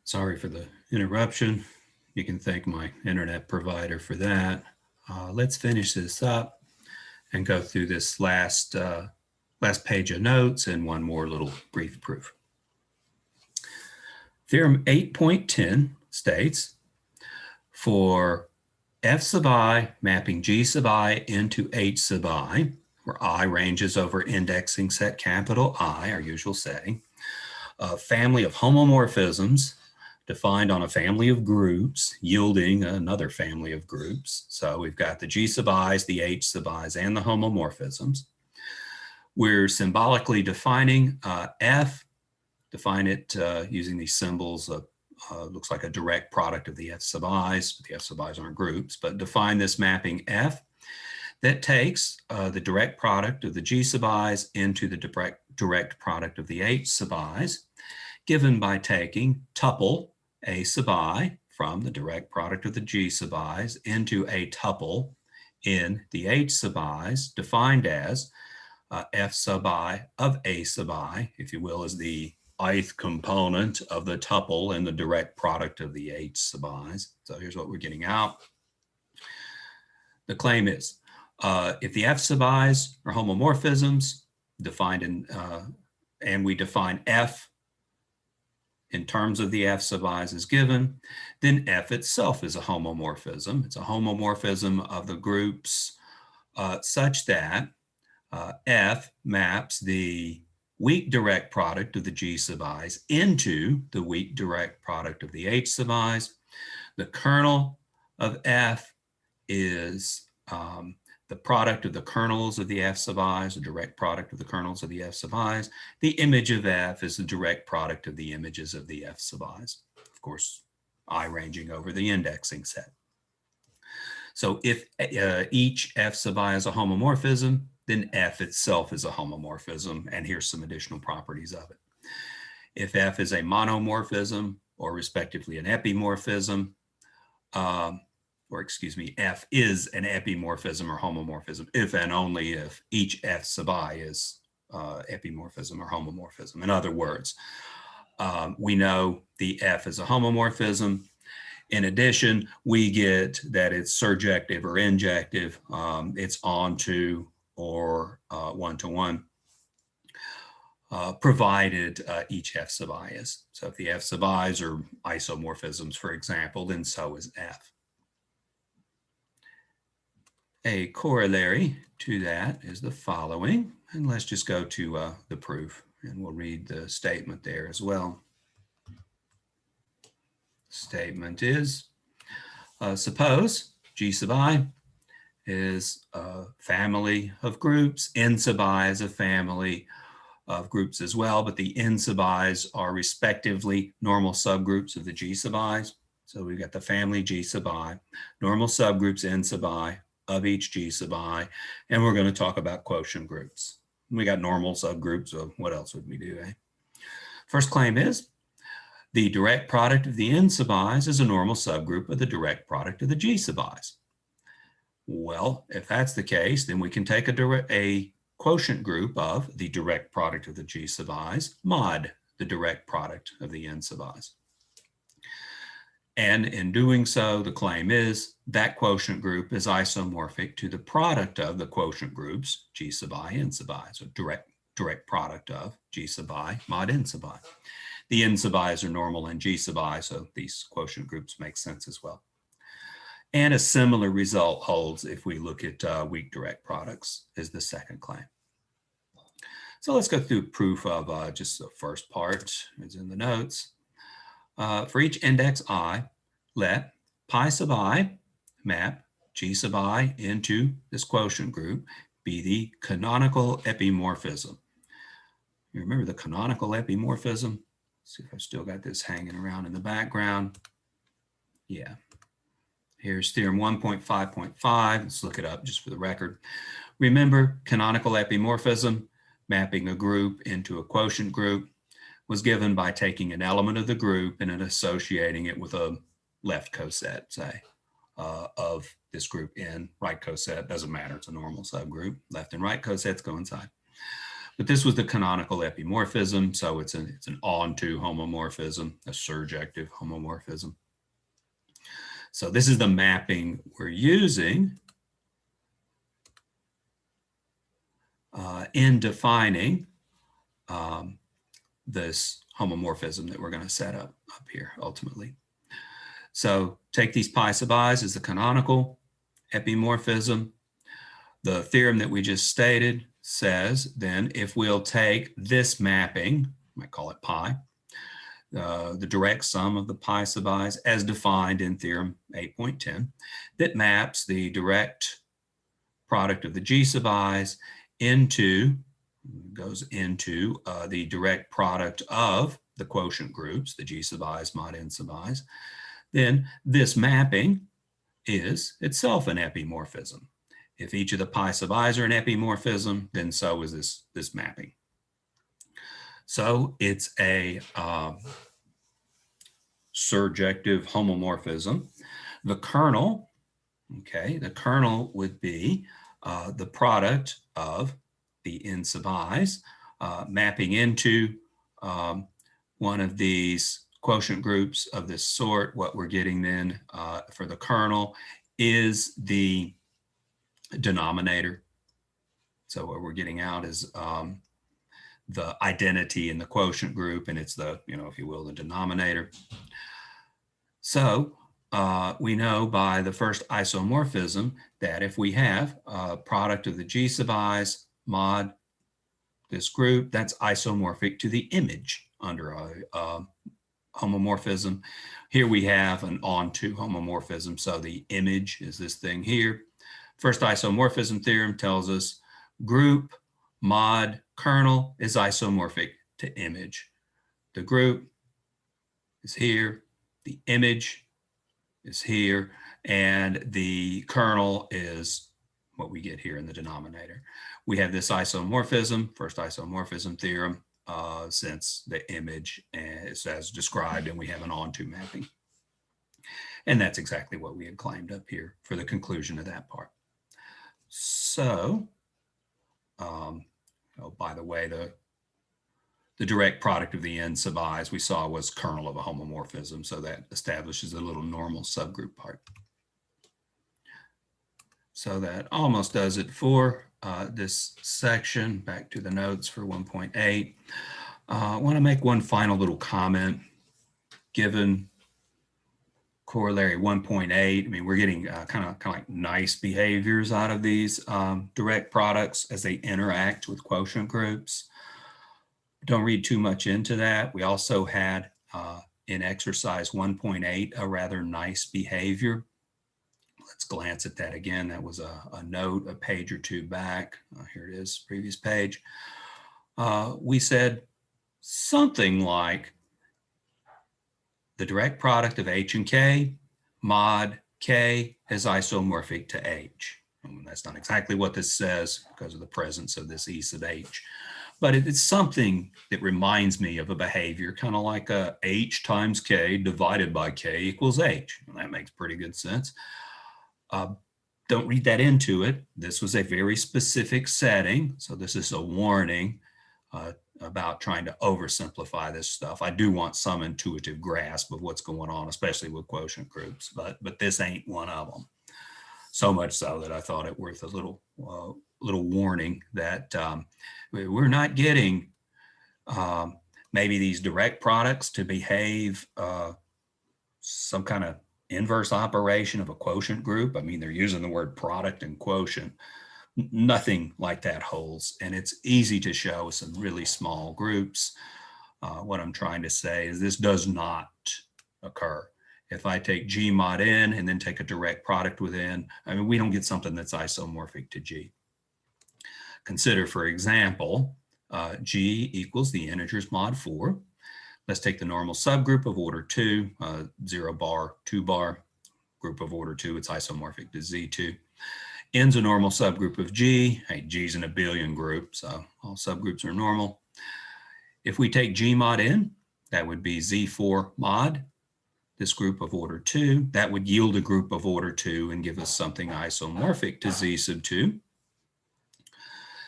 Sorry for the interruption. You can thank my internet provider for that. Let's finish this up and go through this last page of notes and one more little brief proof. Theorem 8.10 states, for f sub I mapping g sub I into h sub I, where I ranges over indexing set capital I, our usual setting, a family of homomorphisms defined on a family of groups yielding another family of groups. So we've got the g sub i's, the h sub i's, and the homomorphisms. We're symbolically defining f, define it using these symbols of looks like a direct product of the f sub i's, but the f sub i's aren't groups, but define this mapping f that takes the direct product of the g sub i's into the direct product of the h sub i's, given by taking tuple a sub I from the direct product of the g sub i's into a tuple in the h sub i's, defined as f sub I of a sub I, if you will, is the ith component of the tuple in the direct product of the h sub i's. So here's what we're getting out. The claim is, if the f sub i's are homomorphisms defined in, and we define f in terms of the f sub i's is given, then f itself is a homomorphism. It's a homomorphism of the groups such that f maps the weak direct product of the g sub i's into the weak direct product of the h sub i's. The kernel of f is the product of the kernels of the f sub i's, the direct product of the kernels of the f sub i's. The image of f is the direct product of the images of the f sub i's. Of course, I ranging over the indexing set. So if each f sub I is a homomorphism, then f itself is a homomorphism, and here's some additional properties of it. If f is a monomorphism, or respectively an epimorphism, or excuse me, f is an epimorphism or homomorphism if and only if each f sub I is epimorphism or homomorphism. In other words, we know the f is a homomorphism. In addition, we get that it's surjective or injective, it's onto or one-to-one, provided each f sub I is. So if the f sub i's are isomorphisms, for example, then so is f. A corollary to that is the following, and let's just go to the proof, and we'll read the statement there as well. Statement is, suppose G sub I is a family of groups, N sub I is a family of groups as well, but the N sub i's are respectively normal subgroups of the G sub i's. So we've got the family G sub I, normal subgroups N sub I of each G sub I, and we're going to talk about quotient groups. We got normal subgroups, so what else would we do, eh? First claim is, the direct product of the N sub i's is a normal subgroup of the direct product of the G sub i's. Well, if that's the case, then we can take a quotient group of the direct product of the G sub i's mod the direct product of the N sub i's. And in doing so, the claim is that quotient group is isomorphic to the product of the quotient groups G sub I, N sub I, so direct product of G sub I mod N sub I. The N sub i's are normal in G sub I, so these quotient groups make sense as well. And a similar result holds if we look at weak direct products, is the second claim. So let's go through proof of just the first part, is in the notes. For each index I, let pi sub I map G sub I into this quotient group be the canonical epimorphism. You remember the canonical epimorphism? See if I've still got this hanging around in the background. Yeah. Here's theorem 1.5.5. Let's look it up just for the record. Remember, canonical epimorphism, mapping a group into a quotient group, was given by taking an element of the group and then associating it with a left coset, say, of this group in right coset. Doesn't matter, it's a normal subgroup. Left and right cosets coincide. But this was the canonical epimorphism, so it's an onto homomorphism, a surjective homomorphism. So this is the mapping we're using in defining this homomorphism that we're going to set up here ultimately. So take these pi sub i's as the canonical epimorphism. The theorem that we just stated says then if we'll take this mapping, I might call it pi, the direct sum of the pi sub i's as defined in Theorem 8.10, that maps the direct product of the g sub i's goes into the direct product of the quotient groups, the g sub i's mod n sub i's, then this mapping is itself an epimorphism. If each of the pi sub i's are an epimorphism, then so is this mapping. So it's a surjective homomorphism. The kernel, okay, the kernel would be the product of the n sub i's mapping into one of these quotient groups of this sort. What we're getting then for the kernel is the denominator. So what we're getting out is the identity in the quotient group, and it's the, if you will, the denominator. So we know by the first isomorphism that if we have a product of the g sub i's mod this group, that's isomorphic to the image under a homomorphism. Here we have an onto homomorphism, so the image is this thing here. First isomorphism theorem tells us group mod kernel is isomorphic to image. The group is here, the image is here, and the kernel is what we get here in the denominator. We have this isomorphism, first isomorphism theorem, since the image is as described and we have an onto mapping. And that's exactly what we had claimed up here for the conclusion of that part. So, by the way, the direct product of the n sub i's we saw was kernel of a homomorphism, so that establishes a little normal subgroup part. So that almost does it for this section. Back to the notes for 1.8. I want to make one final little comment. Given corollary 1.8, I mean, we're getting kind of like nice behaviors out of these direct products as they interact with quotient groups. Don't read too much into that. We also had in exercise 1.8 a rather nice behavior. Let's glance at that again. That was a note a page or two back. Here it is, previous page. We said something like the direct product of h and k mod k is isomorphic to h. And that's not exactly what this says because of the presence of this e sub h. But it's something that reminds me of a behavior, kind of like a h times k divided by k equals h. And that makes pretty good sense. Don't read that into it. This was a very specific setting. So this is a warning about trying to oversimplify this stuff. I do want some intuitive grasp of what's going on, especially with quotient groups, but this ain't one of them. So much so that I thought it worth a little warning that we're not getting maybe these direct products to behave some kind of inverse operation of a quotient group. I mean, they're using the word product and quotient. Nothing like that holds, and it's easy to show some really small groups. What I'm trying to say is this does not occur. If I take G mod n and then take a direct product with n, I mean, we don't get something that's isomorphic to G. Consider, for example, G equals the integers mod 4. Let's take the normal subgroup of order 2, 0 bar, 2 bar, group of order 2, it's isomorphic to Z2. N's a normal subgroup of G. Hey, G's an abelian group, so all subgroups are normal. If we take G mod n, that would be Z4 mod, this group of order 2. That would yield a group of order 2 and give us something isomorphic to Z sub 2.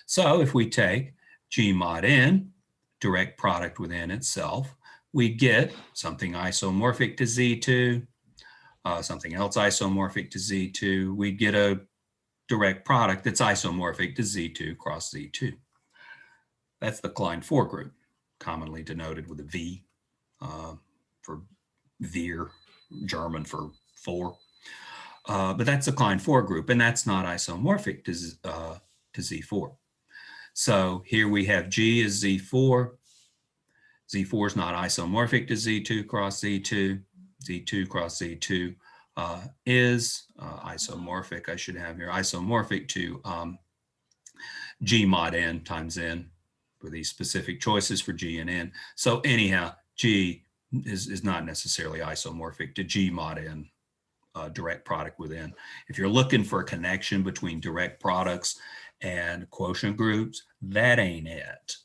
So if we take G mod n, direct product within itself, we get something isomorphic to Z2, something else isomorphic to Z2. We'd get a direct product that's isomorphic to Z2 cross Z2. That's the Klein 4 group, commonly denoted with a V for Vier, German for 4. But that's a Klein 4 group, and that's not isomorphic to Z4. So here we have G is Z4. Z4 is not isomorphic to Z2 cross Z2. Z2 cross Z2 is isomorphic, I should have here, isomorphic to G mod n times n for these specific choices for G and n. So anyhow, G is not necessarily isomorphic to G mod n, direct product within. If you're looking for a connection between direct products and quotient groups, that ain't it.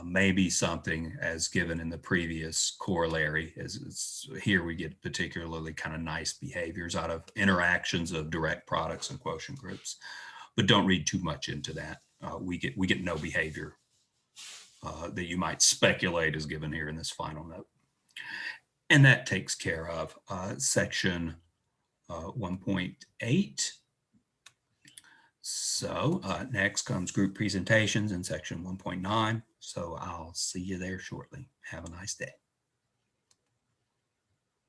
Maybe something as given in the previous corollary, here we get particularly kind of nice behaviors out of interactions of direct products and quotient groups, but don't read too much into that. We get no behavior that you might speculate is given here in this final note. And that takes care of section 1.8. So next comes group presentations in section 1.9. So I'll see you there shortly. Have a nice day.